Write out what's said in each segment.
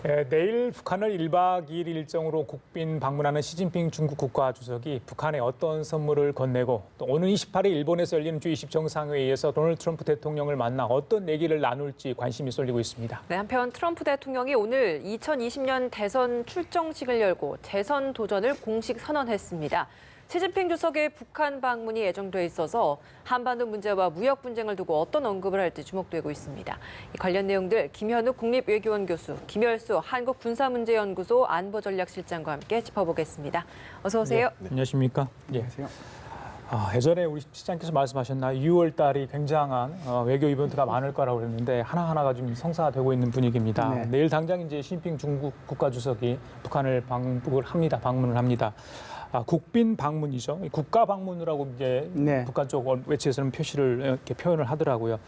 내일 북한을 1박 2일 일정으로 국빈 방문하는 시진핑 중국 국가주석이 북한에 어떤 선물을 건네고 또 오는 28일 일본에서 열리는 G20 정상회의에서 도널드 트럼프 대통령을 만나 어떤 얘기를 나눌지 관심이 쏠리고 있습니다. 네, 한편 트럼프 대통령이 오늘 2020년 대선 출정식을 열고 재선 도전을 공식 선언했습니다. 시진핑 주석의 북한 방문이 예정돼 있어서 한반도 문제와 무역 분쟁을 두고 어떤 언급을 할지 주목되고 있습니다. 이 관련 내용들 김현욱 국립외교원 교수, 김열수 한국군사문제연구소 안보전략실장과 함께 짚어보겠습니다. 어서 오세요. 네, 안녕하십니까? 안녕하세요. 예전에 우리 시장께서 말씀하셨나 6월 달이 굉장한 외교 이벤트가 많을 거라고 그랬는데 하나하나가 지금 성사되고 있는 분위기입니다. 네. 내일 당장 이제 시진핑 중국 국가주석이 북한을 방문을 합니다. 국빈 방문이죠. 국가 방문이라고 이제 네. 북한 쪽 외치에서는 이렇게 표현을 하더라고요.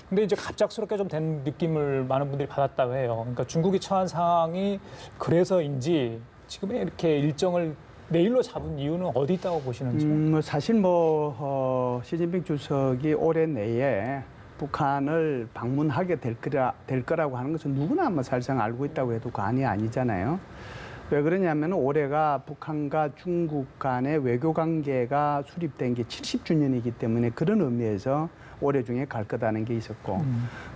근데 이제 갑작스럽게 좀 된 느낌을 많은 분들이 받았다고 해요. 그러니까 중국이 처한 상황이 그래서인지 지금 이렇게 일정을 내일로 잡은 이유는 어디 있다고 보시는지요? 사실 시진핑 주석이 올해 내에 북한을 방문하게 될 거라고 하는 것은 누구나 사실상 알고 있다고 해도 과언이 아니잖아요. 왜 그러냐면 올해가 북한과 중국 간의 외교 관계가 수립된 게 70주년이기 때문에 그런 의미에서 올해 중에 갈 거다는 게 있었고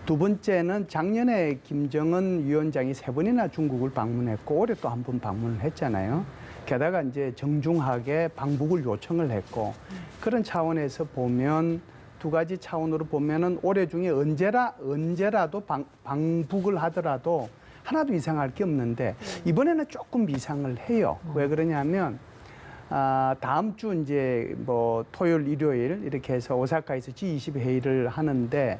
두 번째는 작년에 김정은 위원장이 3번이나 중국을 방문했고 올해 또 한 번 방문을 했잖아요. 게다가 이제 정중하게 방북을 요청을 했고 그런 차원에서 보면 두 가지 차원으로 보면은 올해 중에 언제라도 방북을 하더라도 하나도 이상할 게 없는데 이번에는 조금 이상을 해요. 왜 그러냐면 다음 주 이제 토요일, 일요일 이렇게 해서 오사카에서 G20 회의를 하는데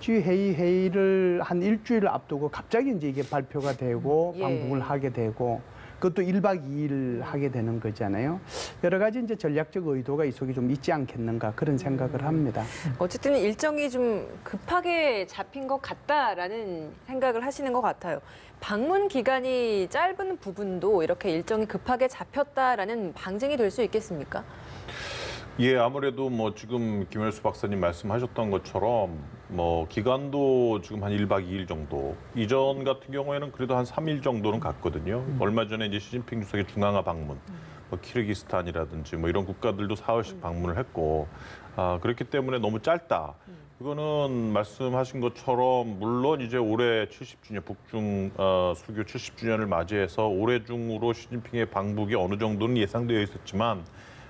회의를 한 일주일 앞두고 갑자기 이제 이게 발표가 되고 방북을 하게 되고 그것도 1박 2일 하게 되는 거잖아요. 여러 가지 이제 전략적 의도가 이 속에 좀 있지 않겠는가 그런 생각을 합니다. 어쨌든 일정이 좀 급하게 잡힌 것 같다라는 생각을 하시는 것 같아요. 방문 기간이 짧은 부분도 이렇게 일정이 급하게 잡혔다라는 방증이 될 수 있겠습니까? 예, 아무래도 지금 김열수 박사님 말씀하셨던 것처럼 기간도 지금 한 1박 2일 정도. 이전 같은 경우에는 그래도 한 3일 정도는 갔거든요. 얼마 전에 이제 시진핑 주석의 중앙아 방문, 키르기스탄이라든지 이런 국가들도 4월씩 방문을 했고, 그렇기 때문에 너무 짧다. 이거는 말씀하신 것처럼 물론 이제 올해 70주년 북중 수교 70주년을 맞이해서 올해 중으로 시진핑의 방북이 어느 정도는 예상되어 있었지만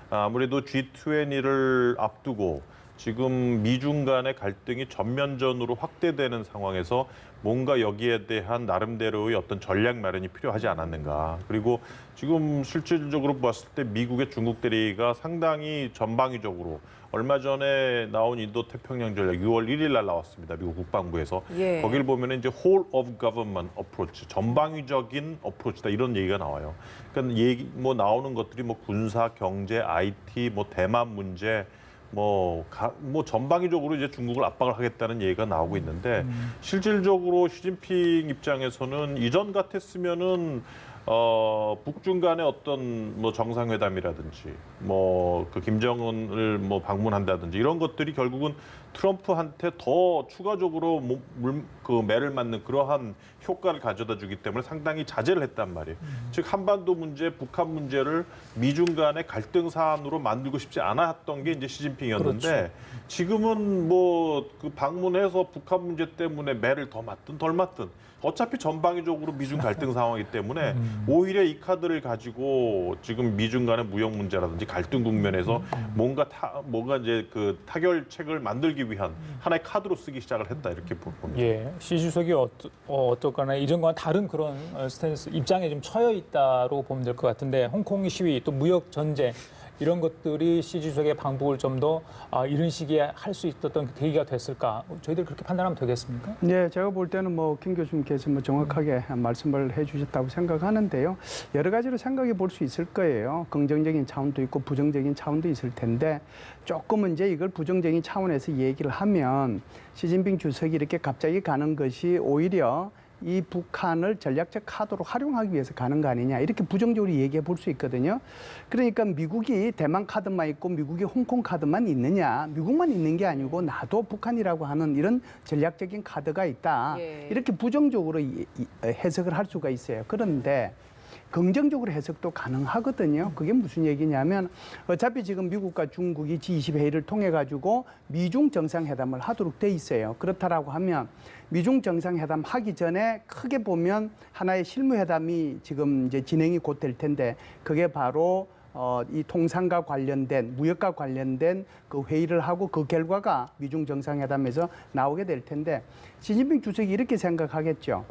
아무래도 G20를 앞두고 지금 미중 간의 갈등이 전면전으로 확대되는 상황에서 뭔가 여기에 대한 나름대로의 어떤 전략 마련이 필요하지 않았는가. 그리고 지금 실질적으로 봤을 때 미국의 중국 대리가 상당히 전방위적으로 얼마 전에 나온 인도 태평양 전략 6월 1일 날 나왔습니다. 미국 국방부에서. 거길 보면 이제 whole of government approach, 전방위적인 어프로치다 이런 얘기가 나와요. 그러니까 나오는 것들이 군사, 경제, IT, 대만 문제 전방위적으로 이제 중국을 압박을 하겠다는 얘기가 나오고 있는데 실질적으로 시진핑 입장에서는 이전 같았으면은 북중 간의 어떤 정상회담이라든지 그 김정은을 방문한다든지 이런 것들이 결국은 트럼프한테 더 추가적으로 매를 맞는 그러한 효과를 가져다 주기 때문에 상당히 자제를 했단 말이에요. 즉 한반도 문제, 북한 문제를 미중 간의 갈등 사안으로 만들고 싶지 않았던 게 이제 시진핑이었는데 그렇죠. 지금은 그 방문해서 북한 문제 때문에 매를 더 맞든 덜 맞든 어차피 전방위적으로 미중 갈등 상황이기 때문에 오히려 이 카드를 가지고 지금 미중 간의 무역 문제라든지 갈등 국면에서 뭔가 이제 그 타결책을 만들기 위한 하나의 카드로 쓰기 시작을 했다 이렇게 봅니다. 예, 시 주석이 어떻거나 이전과는 다른 그런 스탠스 입장에 좀 처해 있다고 보면 될 것 같은데 홍콩 시위 또 무역 전쟁 이런 것들이 시 주석의 방북을 좀 더 이런 시기에 할 수 있었던 계기가 됐을까? 저희들 그렇게 판단하면 되겠습니까? 네, 제가 볼 때는 김 교수님께서 정확하게 말씀을 해주셨다고 생각하는데요. 여러 가지로 생각해 볼 수 있을 거예요. 긍정적인 차원도 있고 부정적인 차원도 있을 텐데 조금은 이제 이걸 부정적인 차원에서 얘기를 하면 시진핑 주석이 이렇게 갑자기 가는 것이 오히려 이 북한을 전략적 카드로 활용하기 위해서 가는 거 아니냐 이렇게 부정적으로 얘기해 볼 수 있거든요. 그러니까 미국이 대만 카드만 있고 미국이 홍콩 카드만 있느냐, 미국만 있는 게 아니고 나도 북한이라고 하는 이런 전략적인 카드가 있다. 예. 이렇게 부정적으로 해석을 할 수가 있어요. 그런데 긍정적으로 해석도 가능하거든요. 그게 무슨 얘기냐면 어차피 지금 미국과 중국이 G20 회의를 통해 가지고 미중 정상회담을 하도록 돼 있어요. 그렇다라고 하면 미중 정상회담 하기 전에 크게 보면 하나의 실무회담이 지금 이제 진행이 곧 될 텐데 그게 바로 이 통상과 관련된 무역과 관련된 그 회의를 하고 그 결과가 미중 정상회담에서 나오게 될 텐데 시진핑 주석이 이렇게 생각하겠죠.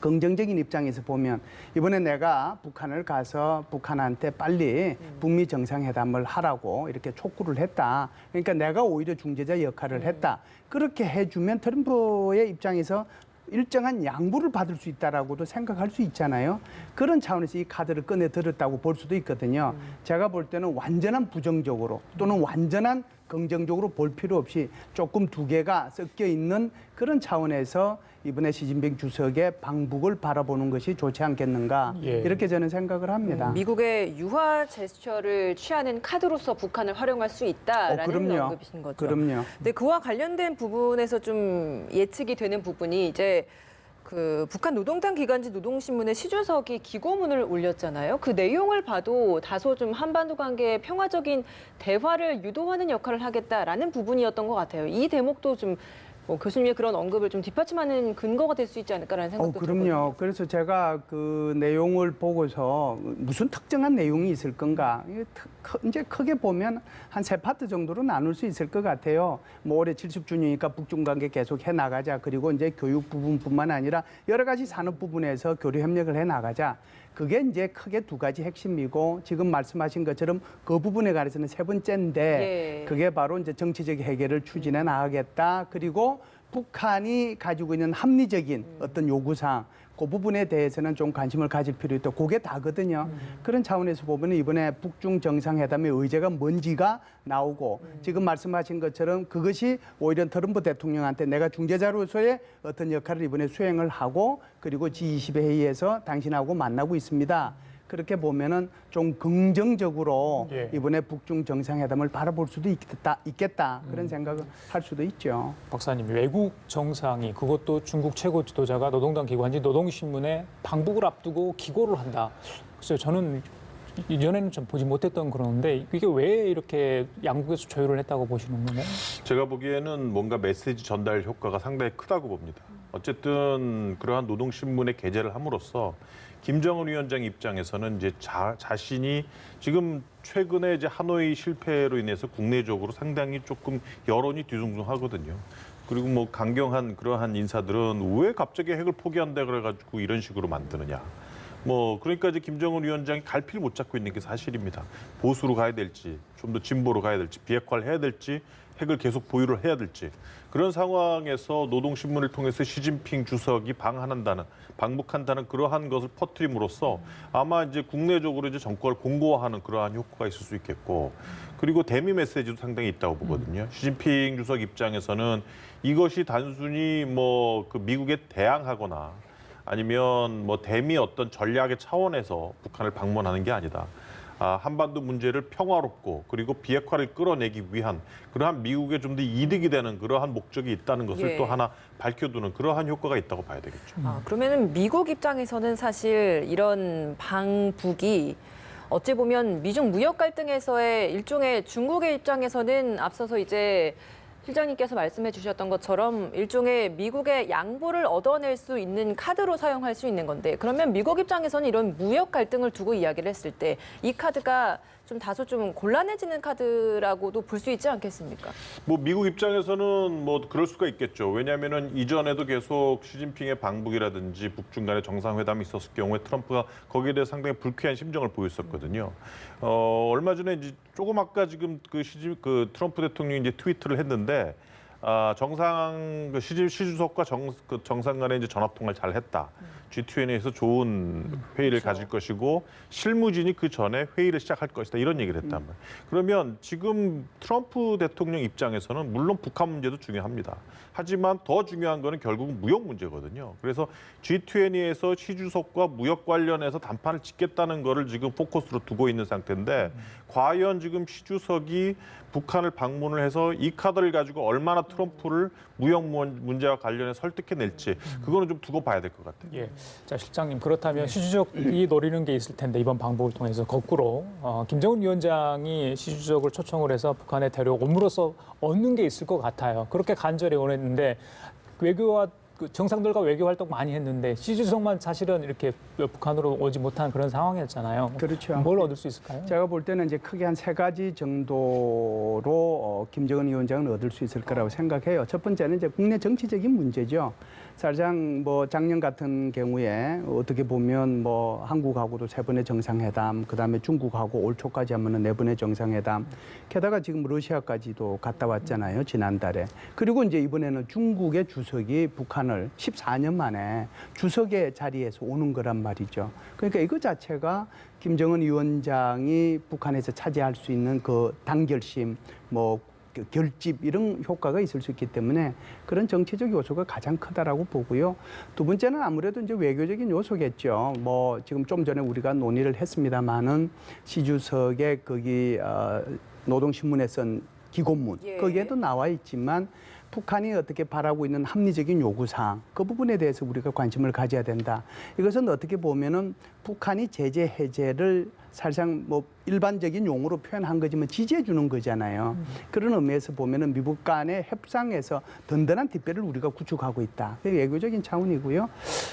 긍정적인 입장에서 보면 이번에 내가 북한을 가서 북한한테 빨리 북미 정상회담을 하라고 이렇게 촉구를 했다. 그러니까 내가 오히려 중재자 역할을 했다. 그렇게 해주면 트럼프의 입장에서 일정한 양보를 받을 수 있다라고도 생각할 수 있잖아요. 그런 차원에서 이 카드를 꺼내 들었다고 볼 수도 있거든요. 제가 볼 때는 완전한 부정적으로 또는 완전한 긍정적으로 볼 필요 없이 조금 두 개가 섞여 있는 그런 차원에서 이번에 시진핑 주석의 방북을 바라보는 것이 좋지 않겠는가 예. 이렇게 저는 생각을 합니다. 미국의 유화 제스처를 취하는 카드로서 북한을 활용할 수 있다라는 그럼요. 언급이신 거죠. 그럼요. 근데 그와 관련된 부분에서 좀 예측이 되는 부분이 이제 그 북한 노동당 기관지 노동신문의 시주석이 기고문을 올렸잖아요. 그 내용을 봐도 다소 좀 한반도 관계의 평화적인 대화를 유도하는 역할을 하겠다라는 부분이었던 것 같아요. 이 대목도 좀 교수님의 그런 언급을 좀 뒷받침하는 근거가 될 수 있지 않을까라는 생각도 그럼요. 들거든요. 그래서 제가 그 내용을 보고서 무슨 특정한 내용이 있을 건가. 이제 크게 보면 한 세 파트 정도로 나눌 수 있을 것 같아요. 뭐 올해 70주년이니까 북중 관계 계속 해 나가자. 그리고 이제 교육 부분뿐만 아니라 여러 가지 산업 부분에서 교류 협력을 해 나가자. 그게 이제 크게 두 가지 핵심이고 지금 말씀하신 것처럼 그 부분에 관해서는 세 번째인데 예. 그게 바로 이제 정치적 해결을 추진해 나가겠다. 그리고 북한이 가지고 있는 합리적인 어떤 요구사항 그 부분에 대해서는 좀 관심을 가질 필요 있다. 그게 다거든요. 그런 차원에서 보면 이번에 북중 정상회담의 의제가 뭔지가 나오고 지금 말씀하신 것처럼 그것이 오히려 트럼프 대통령한테 내가 중재자로서의 어떤 역할을 이번에 수행을 하고 그리고 G20 회의에서 당신하고 만나고 있습니다. 그렇게 보면은 좀 긍정적으로 예. 이번에 북중 정상회담을 바라볼 수도 있겠다. 그런 생각을 할 수도 있죠. 박사님, 외국 정상이 그것도 중국 최고 지도자가 노동당 기관지 노동신문에 방북을 앞두고 기고를 한다. 그래서 저는 이전에는 좀 보지 못했던 그러는데 이게 왜 이렇게 양국에서 조율을 했다고 보시는 거예요? 제가 보기에는 뭔가 메시지 전달 효과가 상당히 크다고 봅니다. 어쨌든 그러한 노동신문에 게재를 함으로써 김정은 위원장 입장에서는 이제 자신이 지금 최근에 이제 하노이 실패로 인해서 국내적으로 상당히 조금 여론이 뒤숭숭하거든요. 그리고 뭐 강경한 그러한 인사들은 왜 갑자기 핵을 포기한다 그래가지고 이런 식으로 만드느냐. 뭐 그러니까 이제 김정은 위원장이 갈피를 못 잡고 있는 게 사실입니다. 보수로 가야 될지, 좀 더 진보로 가야 될지, 비핵화를 해야 될지, 핵을 계속 보유를 해야 될지 그런 상황에서 노동신문을 통해서 시진핑 주석이 방북한다는 그러한 것을 퍼뜨림으로써 아마 이제 국내적으로 이제 정권을 공고화하는 그러한 효과가 있을 수 있겠고 그리고 대미 메시지도 상당히 있다고 보거든요. 시진핑 주석 입장에서는 이것이 단순히 뭐 그 미국에 대항하거나 아니면 뭐 대미 어떤 전략의 차원에서 북한을 방문하는 게 아니다. 한반도 문제를 평화롭고 그리고 비핵화를 끌어내기 위한 그러한 미국에 좀 더 이득이 되는 그러한 목적이 있다는 것을 예. 또 하나 밝혀두는 그러한 효과가 있다고 봐야 되겠죠. 그러면은 미국 입장에서는 사실 이런 방북이 어찌 보면 미중 무역 갈등에서의 일종의 중국의 입장에서는 앞서서 이제 실장님께서 말씀해 주셨던 것처럼 일종의 미국의 양보를 얻어낼 수 있는 카드로 사용할 수 있는 건데 그러면 미국 입장에서는 이런 무역 갈등을 두고 이야기를 했을 때 이 카드가 좀 다소 좀 곤란해지는 카드라고도 볼 수 있지 않겠습니까? 뭐 미국 입장에서는 뭐 그럴 수가 있겠죠. 왜냐하면은 이전에도 계속 시진핑의 방북이라든지 북중 간의 정상회담이 있었을 경우에 트럼프가 거기에 대해 상당히 불쾌한 심정을 보였었거든요. 얼마 전에 이제 조금 아까 지금 그 트럼프 대통령이 이제 트위터를 했는데 시 주석과 정상 간에 이제 전화 통화를 잘 했다. G20에서 좋은 회의를 가질 것이고 실무진이 그 전에 회의를 시작할 것이다. 이런 얘기를 했단 말이에요. 그러면 지금 트럼프 대통령 입장에서는 물론 북한 문제도 중요합니다. 하지만 더 중요한 거는 결국은 무역 문제거든요. 그래서 G20에서 시 주석과 무역 관련해서 단판을 짓겠다는 거를 지금 포커스로 두고 있는 상태인데 과연 지금 시 주석이 북한을 방문을 해서 이 카드를 가지고 얼마나 트럼프를 무역 문제와 관련해 설득해낼지 그거는 좀 두고 봐야 될 것 같아요. 예. 자, 실장님, 그렇다면 시 주석이 노리는 게 있을 텐데 이번 방법을 통해서 거꾸로 김정은 위원장이 시 주석을 초청을 해서 북한에 데려옴으로써 얻는 게 있을 것 같아요. 그렇게 간절히 원했는데 외교와 그 정상들과 외교 활동 많이 했는데 시 주석만 사실은 이렇게 북한으로 오지 못한 그런 상황이었잖아요. 그렇죠. 뭘 얻을 수 있을까요? 제가 볼 때는 이제 크게 한 3가지 정도로 김정은 위원장은 얻을 수 있을 거라고 생각해요. 첫 번째는 이제 국내 정치적인 문제죠. 사실상 뭐 작년 같은 경우에 어떻게 보면 뭐 한국하고도 3번의 정상회담, 그다음에 중국하고 올 초까지 하면은 4번의 정상회담, 게다가 지금 러시아까지도 갔다 왔잖아요, 지난달에. 그리고 이제 이번에는 중국의 주석이 북한을 14년 만에 주석의 자리에서 오는 거란 말이죠. 그러니까 이거 자체가 김정은 위원장이 북한에서 차지할 수 있는 그 단결심, 뭐 결집 이런 효과가 있을 수 있기 때문에 그런 정치적 요소가 가장 크다라고 보고요. 두 번째는 아무래도 이제 외교적인 요소겠죠. 뭐 지금 좀 전에 우리가 논의를 했습니다마는 시 주석의 거기 노동신문에 쓴 기고문 거기에도 나와 있지만 북한이 어떻게 바라고 있는 합리적인 요구사항 그 부분에 대해서 우리가 관심을 가져야 된다. 이것은 어떻게 보면은 북한이 제재 해제를 사실상 뭐 일반적인 용어로 표현한 거지만 지지해 주는 거잖아요. 그런 의미에서 보면은 미국 간의 협상에서 든든한 뒷배를 우리가 구축하고 있다. 그게 외교적인 차원이고요.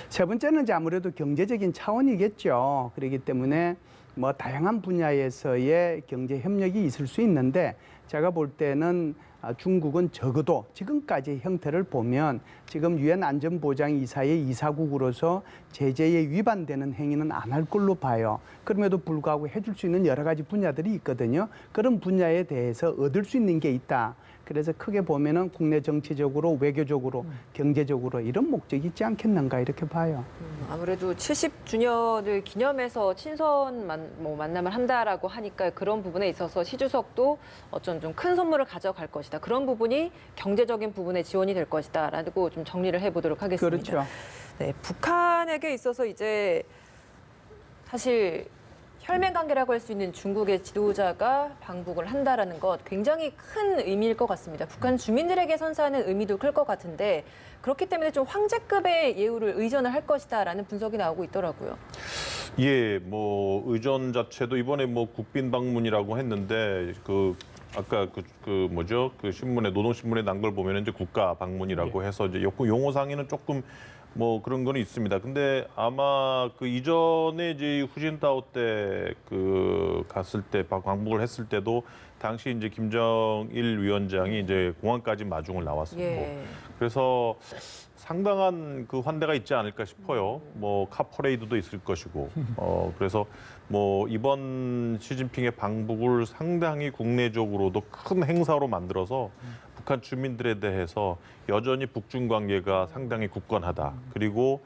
세 번째는 이제 아무래도 경제적인 차원이겠죠. 그렇기 때문에 뭐 다양한 분야에서의 경제 협력이 있을 수 있는데 제가 볼 때는 중국은 적어도 지금까지의 형태를 보면 지금 유엔 안전보장이사의 이사국으로서 제재에 위반되는 행위는 안 할 걸로 봐요. 그럼에도 불구하고 해줄 수 있는 여러 가지 분야들이 있거든요. 그런 분야에 대해서 얻을 수 있는 게 있다. 그래서 크게 보면은 국내 정치적으로, 외교적으로, 경제적으로 이런 목적이 있지 않겠는가 이렇게 봐요. 아무래도 70주년을 기념해서 친선 만남을 한다라고 하니까 그런 부분에 있어서 시 주석도 어쩐 좀 큰 선물을 가져갈 것이다. 그런 부분이 경제적인 부분에 지원이 될 것이다라고 좀 정리를 해보도록 하겠습니다. 그렇죠. 네, 북한에게 있어서 이제 사실 혈맹 관계라고 할 수 있는 중국의 지도자가 방북을 한다라는 것 굉장히 큰 의미일 것 같습니다. 북한 주민들에게 선사하는 의미도 클 것 같은데 그렇기 때문에 좀 황제급의 예우를 의전을 할 것이다라는 분석이 나오고 있더라고요. 예, 뭐 의전 자체도 이번에 뭐 국빈 방문이라고 했는데 아까 뭐죠? 그 신문에 노동신문에 난 걸 보면은 이제 국가 방문이라고 해서 이제 용어상에는 조금 뭐 그런 거는 있습니다. 근데 아마 그 이전에 이제 후진타오 때 갔을 때 방북을 했을 때도 당시 이제 김정일 위원장이 이제 공항까지 마중을 나왔었고 그래서 상당한 그 환대가 있지 않을까 싶어요. 뭐 카퍼레이드도 있을 것이고 그래서 뭐 이번 시진핑의 방북을 상당히 국내적으로도 큰 행사로 만들어서 북한 주민들에 대해서 여전히 북중 관계가 상당히 굳건하다. 그리고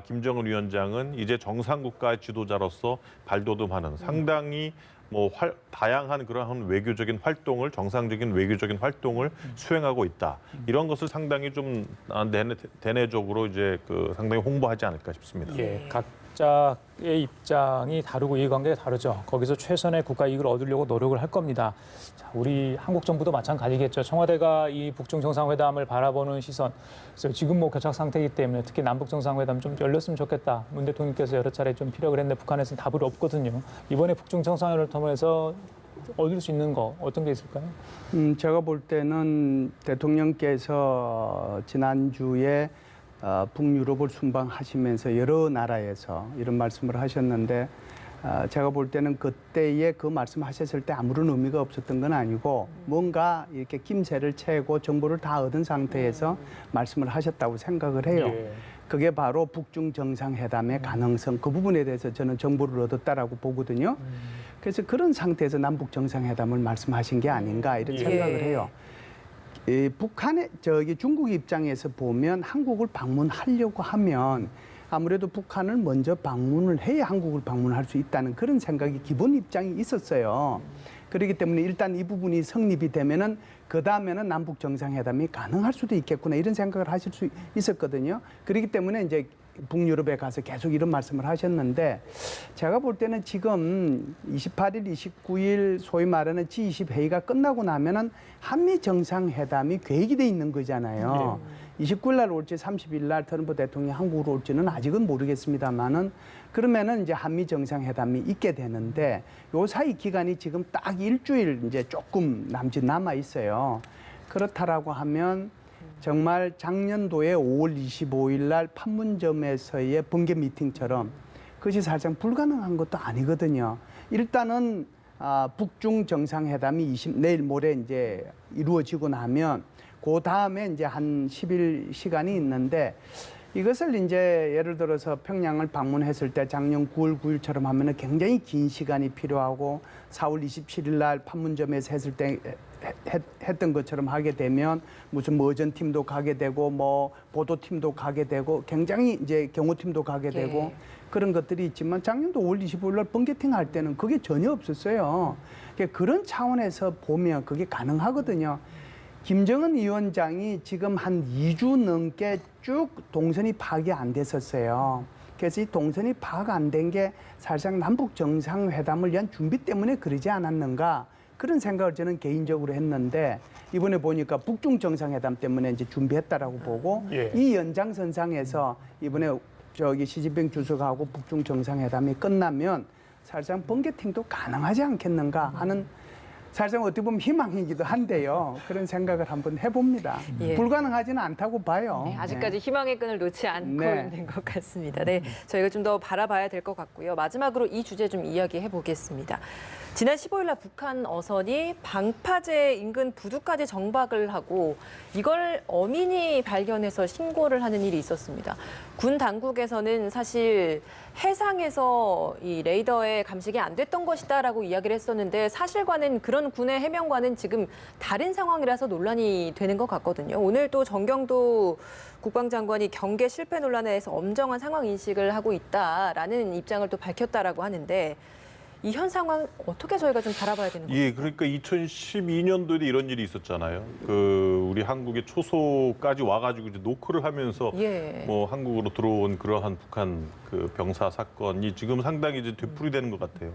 김정은 위원장은 이제 정상 국가의 지도자로서 발돋움하는 상당히 뭐 다양한 그러한 외교적인 활동을 정상적인 외교적인 활동을 수행하고 있다. 이런 것을 상당히 좀 대내적으로 이제 상당히 홍보하지 않을까 싶습니다. 예, 각자의 입장이 다르고 이해관계가 다르죠. 거기서 최선의 국가 이익을 얻으려고 노력을 할 겁니다. 자, 우리 한국 정부도 마찬가지겠죠. 청와대가 이 북중 정상회담을 바라보는 시선. 그래서 지금 뭐 교착 상태이기 때문에 특히 남북 정상회담 좀 열렸으면 좋겠다. 문 대통령께서 여러 차례 좀 피력을 했는데 북한에서는 답을 없거든요. 이번에 북중 정상회담을 통해서 얻을 수 있는 거 어떤 게 있을까요? 제가 볼 때는 대통령께서 지난주에 북유럽을 순방하시면서 여러 나라에서 이런 말씀을 하셨는데 제가 볼 때는 그때에 그 말씀하셨을 때 아무런 의미가 없었던 건 아니고 뭔가 이렇게 김새를 채고 정보를 다 얻은 상태에서 말씀을 하셨다고 생각을 해요. 예. 그게 바로 북중 정상회담의 가능성 그 부분에 대해서 저는 정보를 얻었다라고 보거든요. 그래서 그런 상태에서 남북 정상회담을 말씀하신 게 아닌가 이런 생각을 해요. 북한의 중국 입장에서 보면 한국을 방문하려고 하면 아무래도 북한을 먼저 방문을 해야 한국을 방문할 수 있다는 그런 생각이 기본 입장이 있었어요. 그렇기 때문에 일단 이 부분이 성립이 되면은 그 다음에는 남북 정상회담이 가능할 수도 있겠구나 이런 생각을 하실 수 있었거든요. 그렇기 때문에 이제 북유럽에 가서 계속 이런 말씀을 하셨는데 제가 볼 때는 지금 28일, 29일 소위 말하는 G20 회의가 끝나고 나면은 한미 정상회담이 계획이 돼 있는 거잖아요. 29일 날 올지 30일 날 트럼프 대통령이 한국으로 올지는 아직은 모르겠습니다만은 그러면은 이제 한미 정상회담이 있게 되는데 요 사이 기간이 지금 딱 일주일 이제 조금 남아 있어요. 그렇다라고 하면 정말 작년도에 5월 25일 날 판문점에서의 번개 미팅처럼 그것이 사실상 불가능한 것도 아니거든요. 일단은 북중 정상회담이 내일 모레 이제 이루어지고 나면 그 다음에 이제 한 10일 시간이 있는데 이것을 이제 예를 들어서 평양을 방문했을 때 작년 9월 9일처럼 하면은 굉장히 긴 시간이 필요하고 4월 27일 날 판문점에서 했을 때 했던 것처럼 하게 되면 무슨 머전팀도 가게 되고 뭐 보도팀도 가게 되고 굉장히 이제 경호팀도 가게 되고 그런 것들이 있지만 작년도 5월 25일 날 번개팅 할 때는 그게 전혀 없었어요. 그러니까 그런 차원에서 보면 그게 가능하거든요. 김정은 위원장이 지금 한 2주 넘게 쭉 동선이 파악이 안 됐었어요. 그래서 이 동선이 파악 안 된 게 사실상 남북 정상회담을 위한 준비 때문에 그러지 않았는가 그런 생각을 저는 개인적으로 했는데 이번에 보니까 북중 정상회담 때문에 이제 준비했다라고 보고 이 연장선상에서 이번에 시진핑 주석하고 북중 정상회담이 끝나면 사실상 번개팅도 가능하지 않겠는가 하는 사실상 어떻게 보면 희망이기도 한데요. 그런 생각을 한번 해봅니다. 불가능하지는 않다고 봐요. 네, 아직까지 희망의 끈을 놓지 않고 있는 것 같습니다. 네, 저희가 좀 더 바라봐야 될 것 같고요. 마지막으로 이 주제 좀 이야기해 보겠습니다. 지난 15일 날 북한 어선이 방파제 인근 부두까지 정박을 하고 이걸 어민이 발견해서 신고를 하는 일이 있었습니다. 군 당국에서는 사실 해상에서 이 레이더에 감식이 안 됐던 것이다라고 이야기를 했었는데 사실과는 그런 군의 해명과는 지금 다른 상황이라서 논란이 되는 것 같거든요. 오늘 또 정경도 국방장관이 경계 실패 논란에 대해서 엄정한 상황 인식을 하고 있다라는 입장을 또 밝혔다라고 하는데 이 현 상황 어떻게 저희가 좀 바라봐야 되는 거죠? 예, 그러니까 2012년도에도 이런 일이 있었잖아요. 우리 한국의 초소까지 와가지고 이제 노크를 하면서 뭐 한국으로 들어온 그러한 북한 그 병사 사건이 지금 상당히 이제 되풀이되는 것 같아요.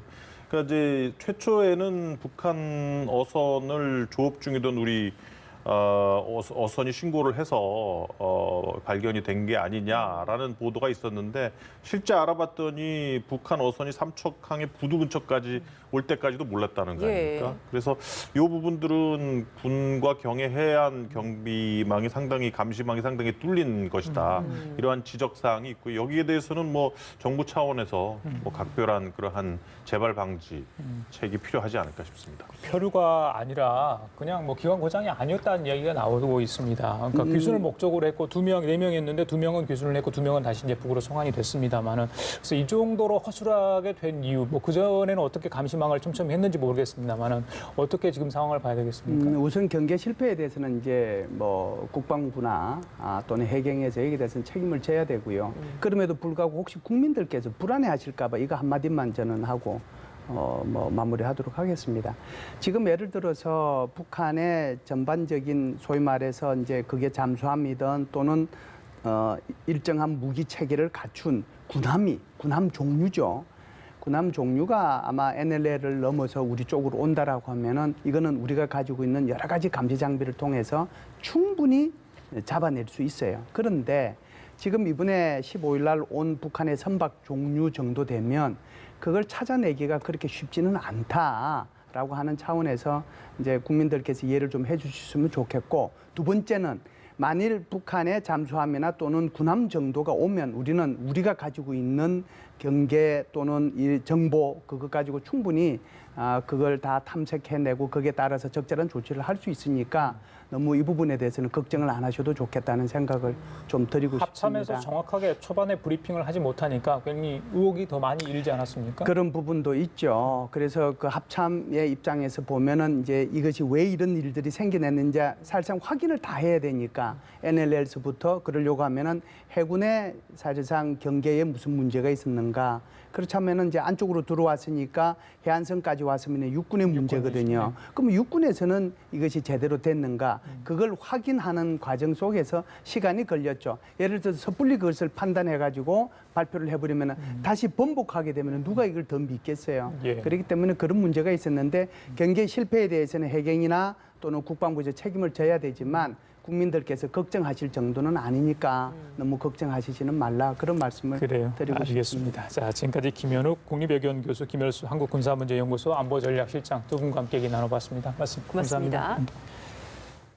그러니까 이제 최초에는 북한 어선을 조업 중이던 우리 어선이 신고를 해서 발견이 된 게 아니냐라는 보도가 있었는데 실제 알아봤더니 북한 어선이 삼척항의 부두 근처까지 올 때까지도 몰랐다는 거 아닙니까? 그래서 이 부분들은 군과 경해 해안 경비망이 상당히 감시망이 상당히 뚫린 것이다. 이러한 지적 사항이 있고 여기에 대해서는 뭐 정부 차원에서 뭐 각별한 그러한 재발 방지책이 필요하지 않을까 싶습니다. 표류가 아니라 그냥 뭐 기관 고장이 아니었다는 이야기가 나오고 있습니다. 그러니까 귀순을 목적으로 했고 4명이었는데 2명은 귀순을 했고 2명은 다시 이제 북으로 송환이 됐습니다만은 그래서 이 정도로 허술하게 된 이유 뭐 그 전에는 어떻게 감시망을 촘촘히 했는지 모르겠습니다만은 어떻게 지금 상황을 봐야 되겠습니까? 우선 경계 실패에 대해서는 이제 뭐 국방부나 또는 해경에서 여기에 대해서는 책임을 져야 되고요. 그럼에도 불구하고 혹시 국민들께서 불안해하실까봐 이거 한마디만 저는 하고 뭐 마무리하도록 하겠습니다. 지금 예를 들어서 북한의 전반적인 소위 말해서 이제 그게 잠수함이든 또는 일정한 무기 체계를 갖춘 군함 종류죠. 군함 종류가 아마 NLL을 넘어서 우리 쪽으로 온다라고 하면은 이거는 우리가 가지고 있는 여러 가지 감시 장비를 통해서 충분히 잡아낼 수 있어요. 그런데 지금 이번에 15일 날 온 북한의 선박 종류 정도 되면 그걸 찾아내기가 그렇게 쉽지는 않다라고 하는 차원에서 이제 국민들께서 이해를 좀 해주셨으면 좋겠고 두 번째는 만일 북한의 잠수함이나 또는 군함 정도가 오면 우리가 가지고 있는 경계 또는 이 정보 그거 가지고 충분히 그걸 다 탐색해내고 거기에 따라서 적절한 조치를 할 수 있으니까 너무 이 부분에 대해서는 걱정을 안 하셔도 좋겠다는 생각을 좀 드리고 합참에서 싶습니다. 정확하게 초반에 브리핑을 하지 못하니까 괜히 의혹이 더 많이 일지 않았습니까? 그런 부분도 있죠. 그래서 그 합참의 입장에서 보면은 이제 이것이 왜 이런 일들이 생겨났는지 사실상 확인을 다 해야 되니까 NLL서부터 그러려고 하면은 해군의 사실상 경계에 무슨 문제가 있었는가 됐는가? 그렇다면은 이제 안쪽으로 들어왔으니까 해안선까지 왔으면 육군의 문제거든요. 그럼 육군에서는 이것이 제대로 됐는가? 그걸 확인하는 과정 속에서 시간이 걸렸죠. 예를 들어서 섣불리 그것을 판단해가지고 발표를 해버리면 다시 번복하게 되면 누가 이걸 더 믿겠어요. 예. 그렇기 때문에 그런 문제가 있었는데 경계 실패에 대해서는 해경이나 또는 국방부에서 책임을 져야 되지만 국민들께서 걱정하실 정도는 아니니까 너무 걱정하시지는 말라 그런 말씀을 그래요. 드리고 알겠습니다. 싶습니다. 자, 지금까지 김현욱 국립외교원 교수, 김열수 한국군사문제연구소 안보전략실장 두 분과 함께 얘기 나눠봤습니다. 말씀 고맙습니다. 감사합니다.